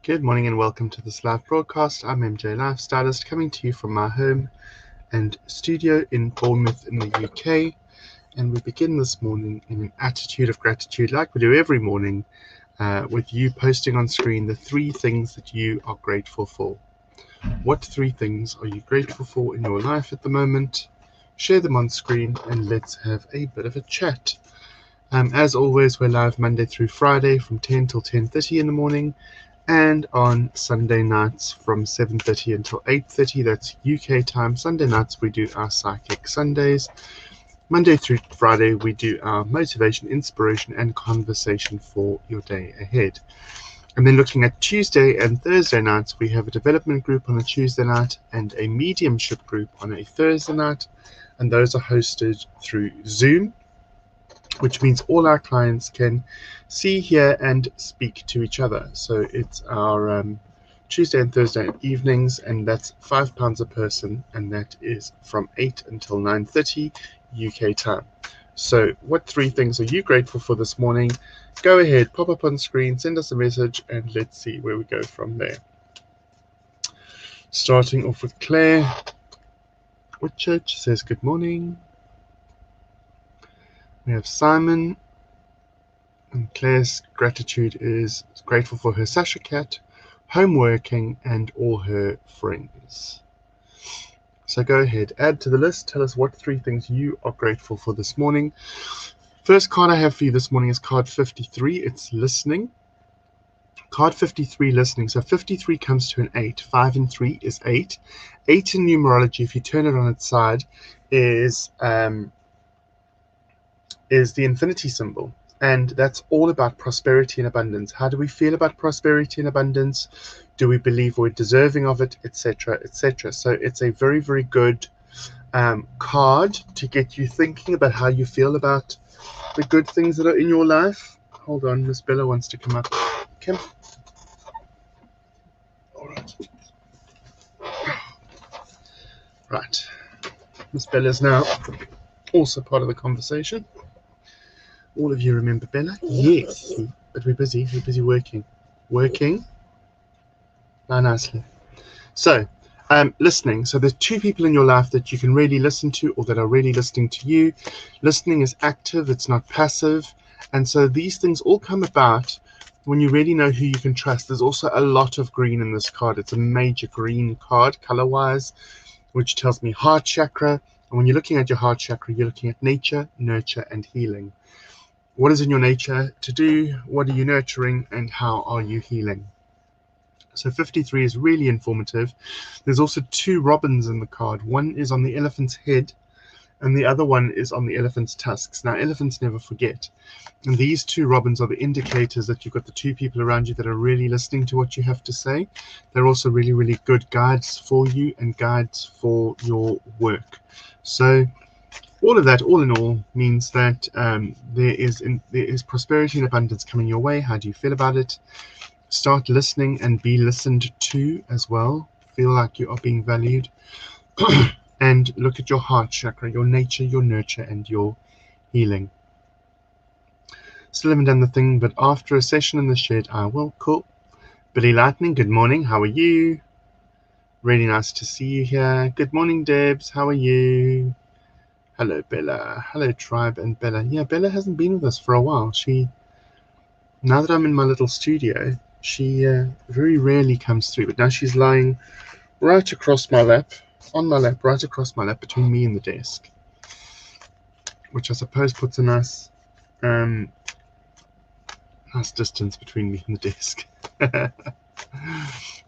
Good morning and welcome to this live broadcast. I'm MJ Lifestylist coming to you from my home and studio in Bournemouth in the UK. And we begin this morning in an attitude of gratitude like we do every morning with you posting on screen the 3 things that you are grateful for. What 3 things are you grateful for in your life at the moment? Share them on screen and let's have a bit of a chat. As always, we're live Monday through Friday from 10 till 10:30 in the morning. And on Sunday nights from 7:30 until 8:30, that's UK time. Sunday nights we do our Psychic Sundays. Monday through Friday we do our motivation, inspiration and conversation for your day ahead. And then looking at Tuesday and Thursday nights, we have a development group on a Tuesday night and a mediumship group on a Thursday night. And those are hosted through Zoom, which means all our clients can see, hear and speak to each other. So it's our Tuesday and Thursday evenings, and that's £5 a person, and that is from 8 until 9:30 UK time. So what 3 things are you grateful for this morning? Go ahead, pop up on screen, send us a message, and let's see where we go from there. Starting off with Claire Whitchurch says good morning. We have Simon, and Claire's gratitude is grateful for her Sasha cat, homeworking, and all her friends. So go ahead, add to the list. Tell us what 3 things you are grateful for this morning. First card I have for you this morning is card 53. It's listening. Card 53, listening. So 53 comes to an 8. 5 and 3 is 8. 8 in numerology, if you turn it on its side, is the infinity symbol. And that's all about prosperity and abundance. How do we feel about prosperity and abundance? Do we believe we're deserving of it, etc., etc.? So it's a very, very good card to get you thinking about how you feel about the good things that are in your life. Hold on, Miss Bella wants to come up. Kim? All right. Right. Miss Bella's now also part of the conversation. All of you remember Bella? Yes. But we're busy. We're busy working. Working? Very nicely. So, listening. So there's 2 people in your life that you can really listen to, or that are really listening to you. Listening is active. It's not passive. And so these things all come about when you really know who you can trust. There's also a lot of green in this card. It's a major green card color-wise, which tells me heart chakra. And when you're looking at your heart chakra, you're looking at nature, nurture, and healing. What is in your nature to do? What are you nurturing? And how are you healing? So 53 is really informative. There's also 2 robins in the card. One is on the elephant's head, and the other one is on the elephant's tusks. Now, elephants never forget. And these 2 robins are the indicators that you've got the 2 people around you that are really listening to what you have to say. They're also really, really good guides for you and guides for your work. So all of that, all in all, means that there is prosperity and abundance coming your way. How do you feel about it? Start listening and be listened to as well. Feel like you are being valued. And look at your heart chakra, your nature, your nurture, and your healing. Still haven't done the thing, but after a session in the shed, I will. Cool. Billy Lightning, good morning. How are you? Really nice to see you here. Good morning, Debs. How are you? Hello, Bella. Hello, Tribe and Bella. Yeah, Bella hasn't been with us for a while. Now that I'm in my little studio, she very rarely comes through. But now she's lying right across my lap, right across my lap between me and the desk, which I suppose puts a nice distance between me and the desk.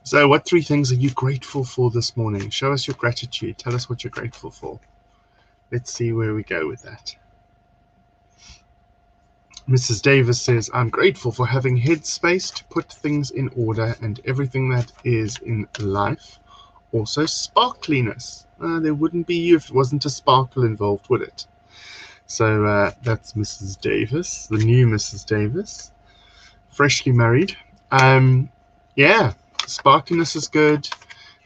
So what 3 things are you grateful for this morning? Show us your gratitude. Tell us what you're grateful for. Let's see where we go with that. Mrs. Davis says, I'm grateful for having headspace to put things in order and everything that is in life. Also sparkliness. There wouldn't be you if it wasn't a sparkle involved, would it? So that's Mrs. Davis, the new Mrs. Davis, freshly married. Yeah, sparkliness is good.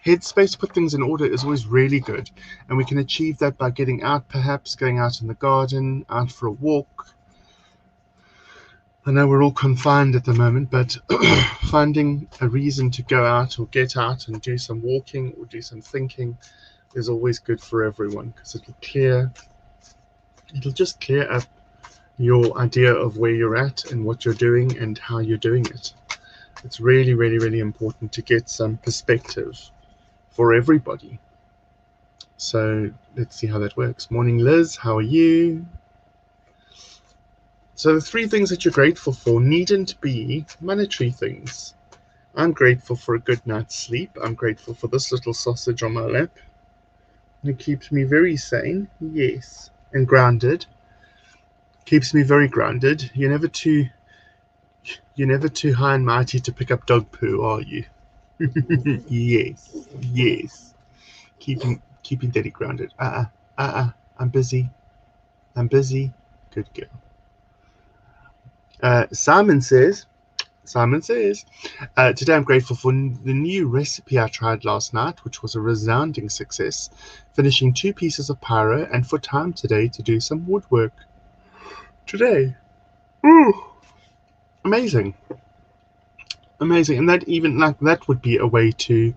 Headspace to put things in order is always really good. And we can achieve that by getting out, perhaps going out in the garden, out for a walk, I know we're all confined at the moment, but finding a reason to go out or get out and do some walking or do some thinking is always good for everyone, because it'll just clear up your idea of where you're at and what you're doing and how you're doing it. It's really, really, really important to get some perspective for everybody. So let's see how that works. Morning, Liz. How are you? So the 3 things that you're grateful for needn't be monetary things. I'm grateful for a good night's sleep. I'm grateful for this little sausage on my lap. It keeps me very sane, yes, and grounded. Keeps me very grounded. You're never too high and mighty to pick up dog poo, are you? Yes, yes. Keeping Daddy grounded. I'm busy. Good girl. Simon says, today I'm grateful for the new recipe I tried last night, which was a resounding success, finishing 2 pieces of pyro, and for time today to do some woodwork. Today. Ooh, amazing. And that would be a way to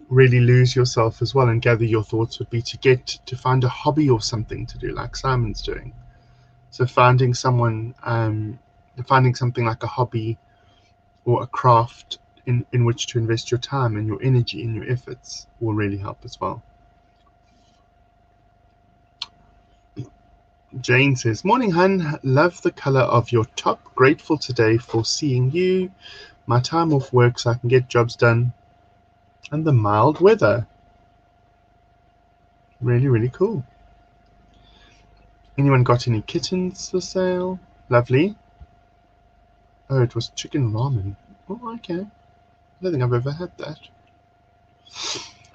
really lose yourself as well and gather your thoughts, would be to find a hobby or something to do, like Simon's doing. So finding something like a hobby or a craft in which to invest your time and your energy and your efforts will really help as well. Jane says, morning, hun. Love the color of your top. Grateful today for seeing you. My time off work so I can get jobs done. And the mild weather. Really, really cool. Anyone got any kittens for sale? Lovely. Oh, it was chicken ramen. Oh, okay. I don't think I've ever had that.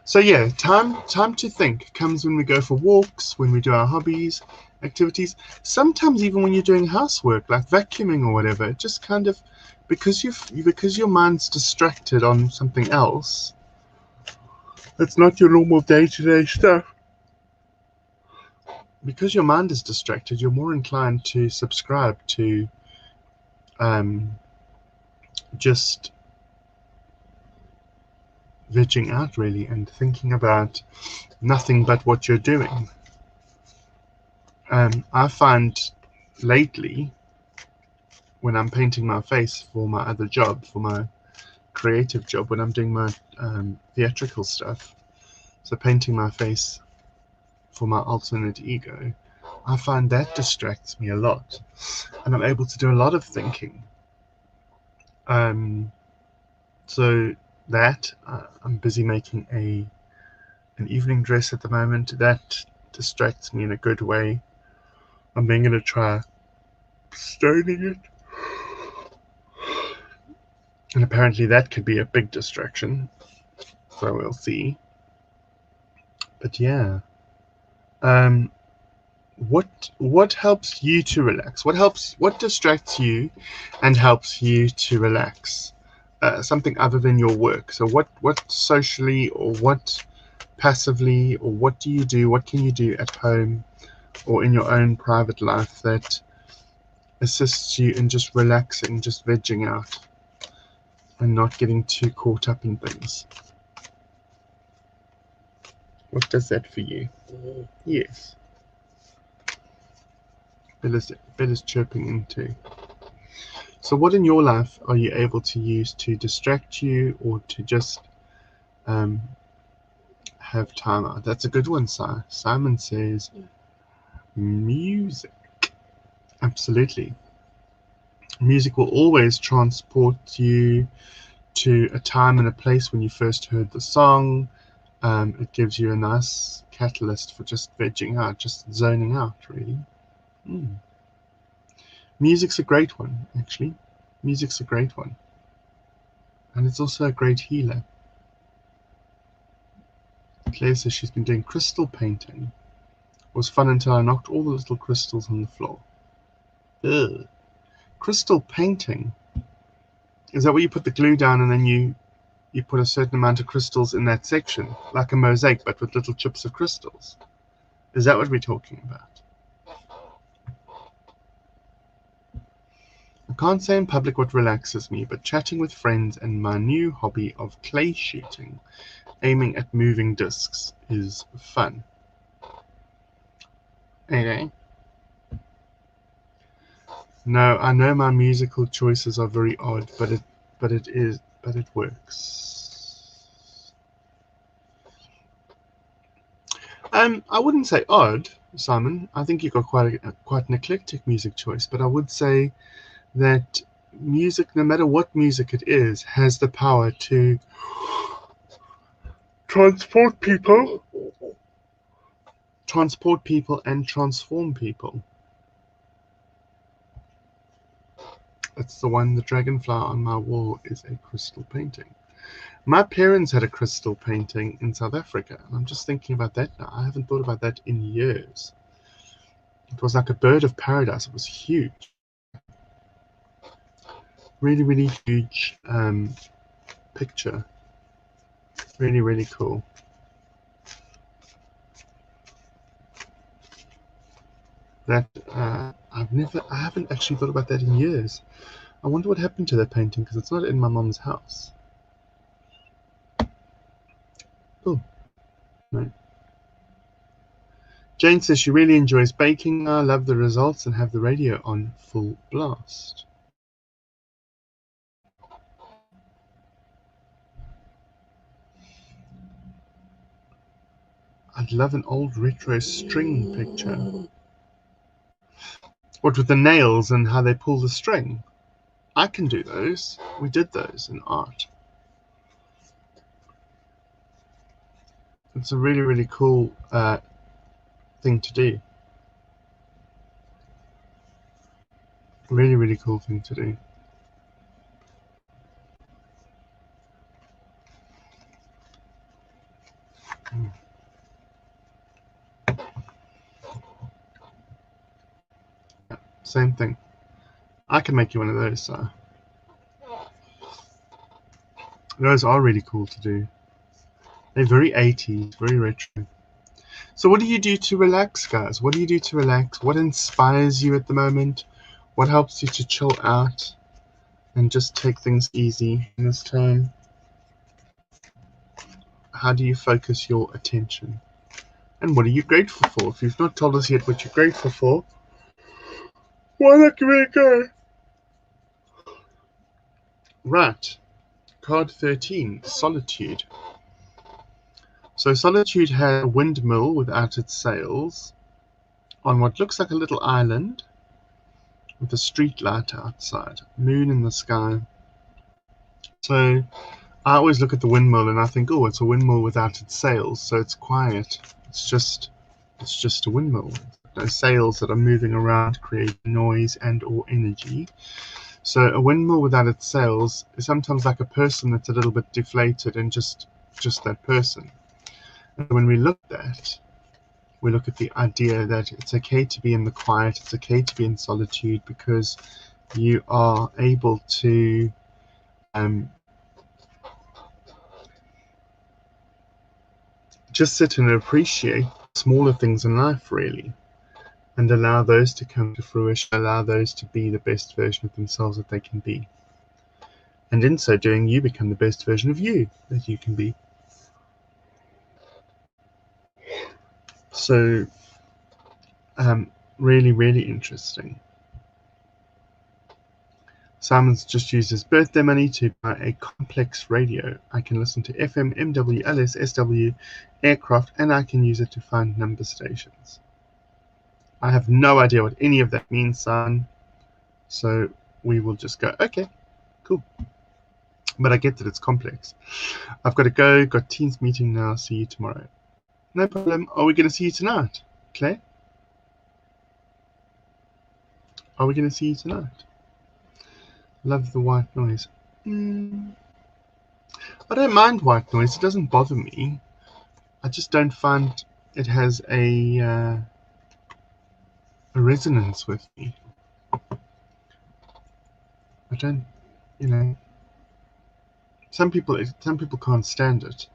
So yeah, time to think comes when we go for walks, when we do our hobbies, activities. Sometimes even when you're doing housework, like vacuuming or whatever, it just kind of, because your mind's distracted on something else, that's not your normal day-to-day stuff. Because your mind is distracted, you're more inclined to subscribe to just vegging out, really, and thinking about nothing but what you're doing. I find lately, when I'm painting my face for my other job, for my creative job, when I'm doing my theatrical stuff, so painting my face for my alternate ego, I find that distracts me a lot, and I'm able to do a lot of thinking. So that I'm busy making an evening dress at the moment. That distracts me in a good way. I'm then going to try stoning it, and apparently that could be a big distraction, so we'll see. But yeah, what helps you to relax? What distracts you and helps you to relax? Something other than your work. So what socially, or what passively, or what do you do? What can you do at home or in your own private life that assists you in just relaxing, just vegging out, and not getting too caught up in things? What does that for you? Yes. Bella's chirping in too. So what in your life are you able to use to distract you, or to just have time out? That's a good one, Si. Simon says music. Absolutely. Music will always transport you to a time and a place when you first heard the song. It gives you a nice catalyst for just vegging out, just zoning out, really. Music's a great one, actually. Music's a great one. And it's also a great healer. Claire says she's been doing crystal painting. It was fun until I knocked all the little crystals on the floor. Ugh. Crystal painting? Is that where you put the glue down and then you put a certain amount of crystals in that section, like a mosaic, but with little chips of crystals? Is that what we're talking about? I can't say in public what relaxes me, but chatting with friends and my new hobby of clay shooting, aiming at moving discs, is fun. Okay. No, I know my musical choices are very odd, but it works. I wouldn't say odd, Simon. I think you've got quite an eclectic music choice, but I would say that music, no matter what music it is, has the power to transport people and transform people. That's the one, the dragonfly on my wall is a crystal painting. My parents had a crystal painting in South Africa, and I'm just thinking about that now. I haven't thought about that in years. It was like a bird of paradise. It was huge. Really, really huge picture. Really, really cool. That I haven't actually thought about that in years. I wonder what happened to that painting, because it's not in my mom's house. Oh, no. Jane says she really enjoys baking. I love the results and have the radio on full blast. I'd love an old retro string picture. What with the nails and how they pull the string? I can do those. We did those in art. It's a really, really cool thing to do. Really, really cool thing to do. Yeah, same thing. I can make you one of those, so. Those are really cool to do. They're very 80s, very retro. So what do you do to relax, guys? What do you do to relax? What inspires you at the moment? What helps you to chill out and just take things easy in this time? How do you focus your attention? And what are you grateful for? If you've not told us yet what you're grateful for, why not give it a go? Right. Card 13, Solitude. So Solitude has a windmill without its sails on what looks like a little island with a street light outside, moon in the sky. So I always look at the windmill and I think, oh, it's a windmill without its sails, so it's quiet. It's just a windmill. No sails that are moving around create noise and or energy. So a windmill without its sails is sometimes like a person that's a little bit deflated and just that person. And when we look at that, we look at the idea that it's okay to be in the quiet, it's okay to be in solitude, because you are able to just sit and appreciate smaller things in life, really, and allow those to come to fruition, allow those to be the best version of themselves that they can be. And in so doing, you become the best version of you that you can be. So, really, really interesting. Simon's just used his birthday money to buy a complex radio. I can listen to FM, MW, LS, SW, aircraft, and I can use it to find number stations. I have no idea what any of that means, Simon. So we will just go, okay, cool. But I get that it's complex. I've got to go, got Teams meeting now, see you tomorrow. No problem. Are we going to see you tonight, Claire? Are we going to see you tonight? Love the white noise. I don't mind white noise. It doesn't bother me. I just don't find it has a resonance with me. I don't, some people can't stand it.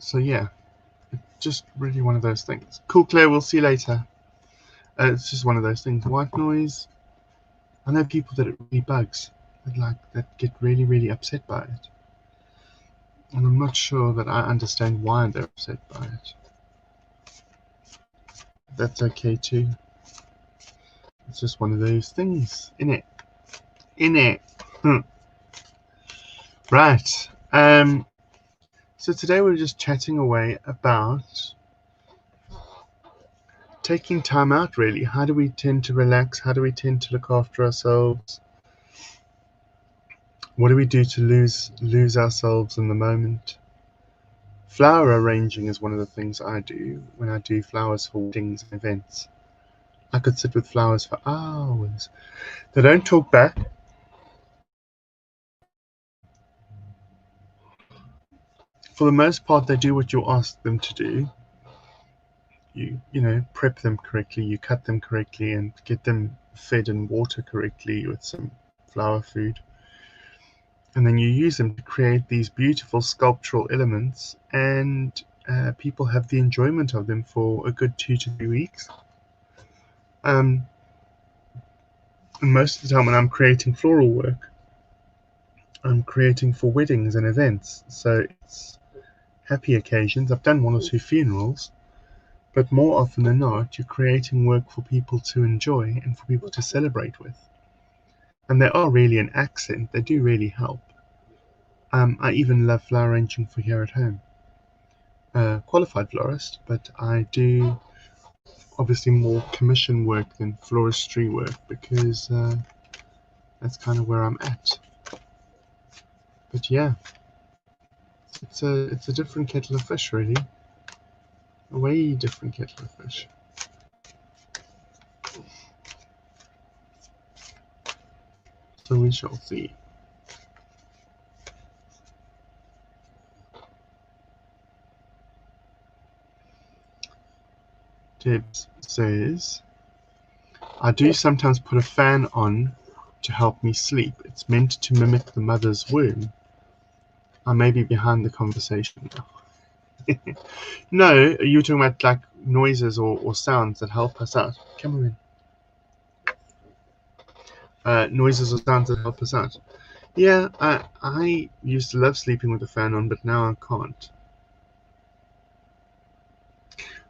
So yeah, it's just really one of those things. Cool, Claire. We'll see you later. It's just one of those things. White noise. I know people that it really bugs, that get really, really upset by it. And I'm not sure that I understand why they're upset by it. That's okay too. It's just one of those things, innit? Right. So today we're just chatting away about taking time out, really. How do we tend to relax? How do we tend to look after ourselves? What do we do to lose ourselves in the moment? Flower arranging is one of the things I do when I do flowers for weddings and events. I could sit with flowers for hours. They don't talk back. For the most part, they do what you ask them to do. You prep them correctly, you cut them correctly, and get them fed and water correctly with some flower food. And then you use them to create these beautiful sculptural elements, and people have the enjoyment of them for a good 2 to 3 weeks. And most of the time when I'm creating floral work, I'm creating for weddings and events. So it's happy occasions. I've done 1 or 2 funerals, but more often than not, you're creating work for people to enjoy and for people to celebrate with. And they are really an accent. They do really help. I even love flower arranging for here at home. Qualified florist, but I do obviously more commission work than floristry work because that's kind of where I'm at. But yeah, it's a different kettle of fish, really. A way different kettle of fish. So we shall see. Debs says, I do sometimes put a fan on to help me sleep. It's meant to mimic the mother's womb. I may be behind the conversation now. No, you're talking about like noises or sounds that help us out. Come on. Noises or sounds that help us out. Yeah, I used to love sleeping with the fan on, but now I can't.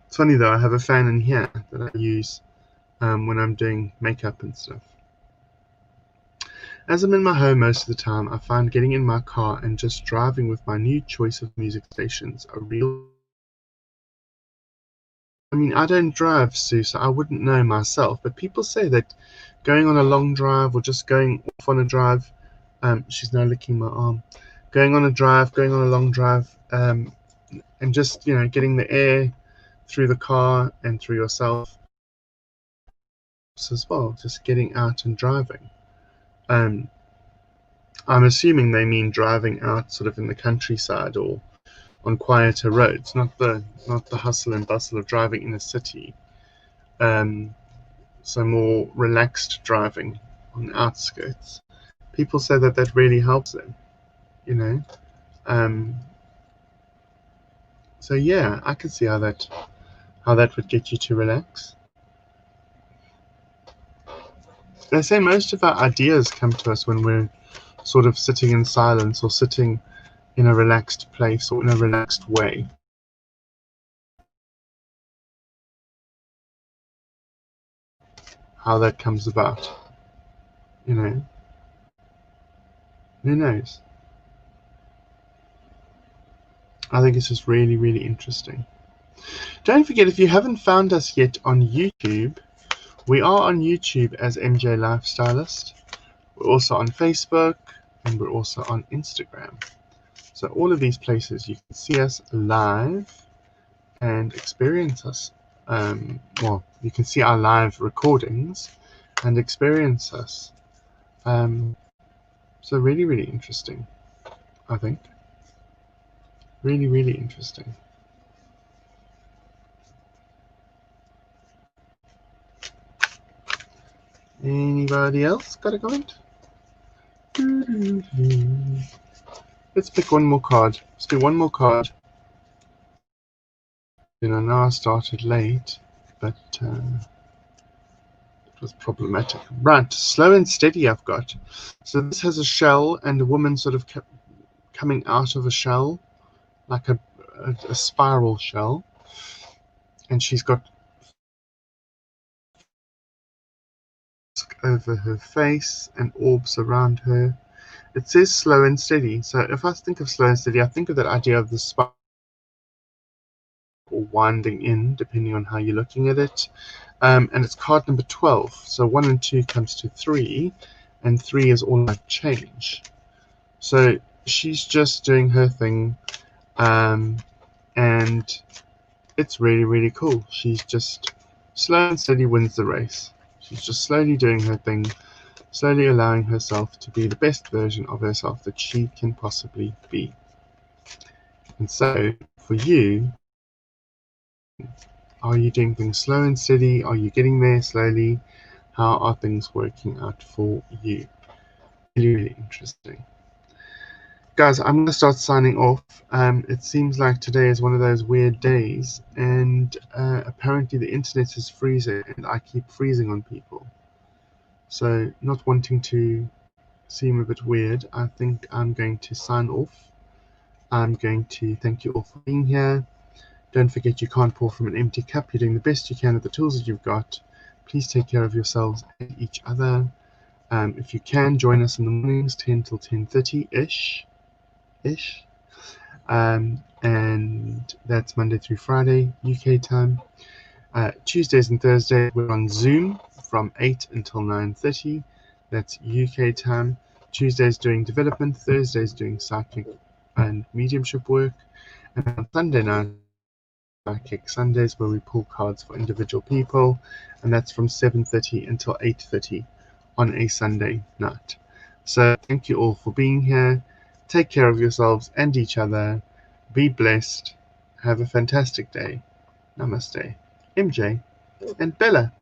It's funny though, I have a fan in here that I use when I'm doing makeup and stuff. As I'm in my home most of the time, I find getting in my car and just driving with my new choice of music stations a real... I mean, I don't drive, Sue, so I wouldn't know myself, but people say that going on a long drive or just going off on a drive, she's now licking my arm, going on a long drive, and just, getting the air through the car and through yourself as well, just getting out and driving. I'm assuming they mean driving out sort of in the countryside or on quieter roads, not the hustle and bustle of driving in a city. So more relaxed driving on the outskirts. People say that really helps them, So yeah, I can see how that would get you to relax. They say most of our ideas come to us when we're sort of sitting in silence or sitting in a relaxed place or in a relaxed way. How that comes about, who knows? I think it's just really, really interesting. Don't forget, if you haven't found us yet on YouTube, we are on YouTube as MJ Lifestylist. We're also on Facebook, and we're also on Instagram. So all of these places you can see us live and experience us. Well, you can see our live recordings and experience us. So really, really interesting, I think. Really, really interesting. Anybody else got a comment? Let's pick one more card. Let's do one more card. I know I started late, but was problematic. Right, slow and steady I've got. So this has a shell and a woman sort of coming out of a shell, like a spiral shell. And she's got over her face and orbs around her. It says slow and steady. So if I think of slow and steady, I think of that idea of the spiral or winding in, depending on how you're looking at it. And it's card number 12. So 1 and 2 comes to 3, and 3 is all about change. So she's just doing her thing, and it's really, really cool. She's just slow and steady wins the race. She's just slowly doing her thing, slowly allowing herself to be the best version of herself that she can possibly be. And so, for you, are you doing things slow and steady? Are you getting there slowly? How are things working out for you? Really, really interesting. Guys, I'm going to start signing off. It seems like today is one of those weird days, and apparently the internet is freezing, and I keep freezing on people. So, not wanting to seem a bit weird, I think I'm going to sign off. I'm going to thank you all for being here. Don't forget, you can't pour from an empty cup. You're doing the best you can with the tools that you've got. Please take care of yourselves and each other. If you can, join us in the mornings, 10 till 10:30-ish. And that's Monday through Friday, UK time. Tuesdays and Thursdays, we're on Zoom from 8 until 9:30. That's UK time. Tuesdays doing development, Thursdays doing psychic and mediumship work. And on Sunday night, Psychic Sundays, where we pull cards for individual people, and that's from 7:30 until 8:30 on a Sunday night. So thank you all for being here. Take care of yourselves and each other. Be blessed. Have a fantastic day. Namaste. MJ and Bella.